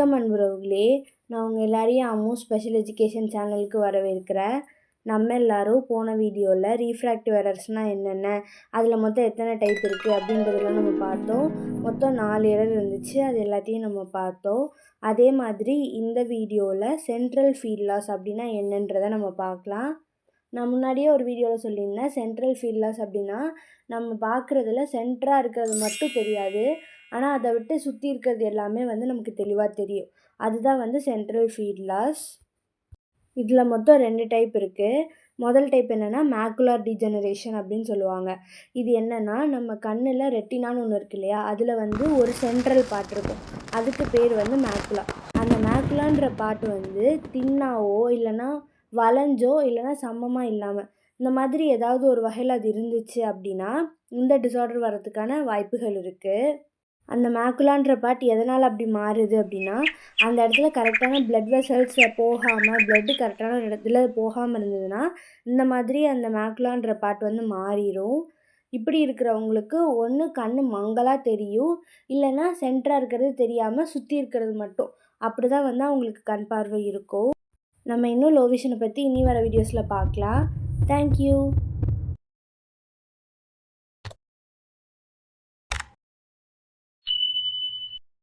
வணக்கம் அன்புறவுகளே, நான் உங்கள் எல்லாரையும் அம்மு ஸ்பெஷல் எஜுகேஷன் சேனலுக்கு வரவேற்கிறேன். நம்ம எல்லாரும் போன வீடியோவில் ரீஃப்ராக்டிவ் எரர்ஸ்னால் என்னென்ன, அதில் மொத்தம் எத்தனை டைப் இருக்குது அப்படின்றதெல்லாம் நம்ம பார்த்தோம். மொத்தம் 4 எரர் இருந்துச்சு, அது எல்லாத்தையும் நம்ம பார்த்தோம். அதே மாதிரி இந்த வீடியோவில் சென்ட்ரல் ஃபீல்ட் லாஸ் அப்படின்னா என்னன்றதை நம்ம பார்க்கலாம். நான் முன்னாடியே ஒரு வீடியோவில் சொல்லியிருந்தேன், சென்ட்ரல் ஃபீல்ட் லாஸ் அப்படின்னா நம்ம பார்க்குறதுல சென்டராக இருக்கிறது மட்டும் தெரியாது, ஆனால் அதை விட்டு சுற்றி இருக்கிறது எல்லாமே நமக்கு தெளிவாக தெரியும். அதுதான் சென்ட்ரல் ஃபீல்ட் லாஸ். இதில் மொத்தம் 2 டைப் இருக்குது. முதல் டைப் என்னென்னா மேக்குலார் டிஜெனரேஷன் அப்படின்னு சொல்லுவாங்க. இது என்னென்னா நம்ம கண்ணில் ரெட்டினான்னு ஒன்று இருக்கு இல்லையா, அதில் ஒரு சென்ட்ரல் பார்ட் இருக்கும், அதுக்கு பேர் மேக்குலா. அந்த மேக்குலான்ற பார்ட் தின்னாவோ இல்லைன்னா வளைஞ்சோ இல்லைன்னா சமமாக இல்லாமல் இந்த மாதிரி ஏதாவது ஒரு வகையில் அது இருந்துச்சு அப்படின்னா இந்த டிஸார்டர் வரதுக்கான வாய்ப்புகள் இருக்குது. அந்த மேக்குலான்ற பார்ட் எதனால் அப்படி மாறுது அப்படின்னா, அந்த இடத்துல கரெக்டான பிளட் வெசல்ஸ் போகாமல், பிளட்டு கரெக்டான ஒரு இடத்துல போகாமல் இருந்ததுன்னா இந்த மாதிரி அந்த மேக்குலான்ற பார்ட் மாறிடும். இப்படி இருக்கிறவங்களுக்கு ஒன்று கண் மங்கலாக தெரியும், இல்லைன்னா சென்டராக இருக்கிறது தெரியாமல் சுற்றி இருக்கிறது மட்டும், அப்படி தான் அவங்களுக்கு கண் பார்வை இருக்கும். நம்ம இன்னும் லோ விஷனை பற்றி இனி வர வீடியோஸில் பார்க்கலாம். தேங்க்யூ.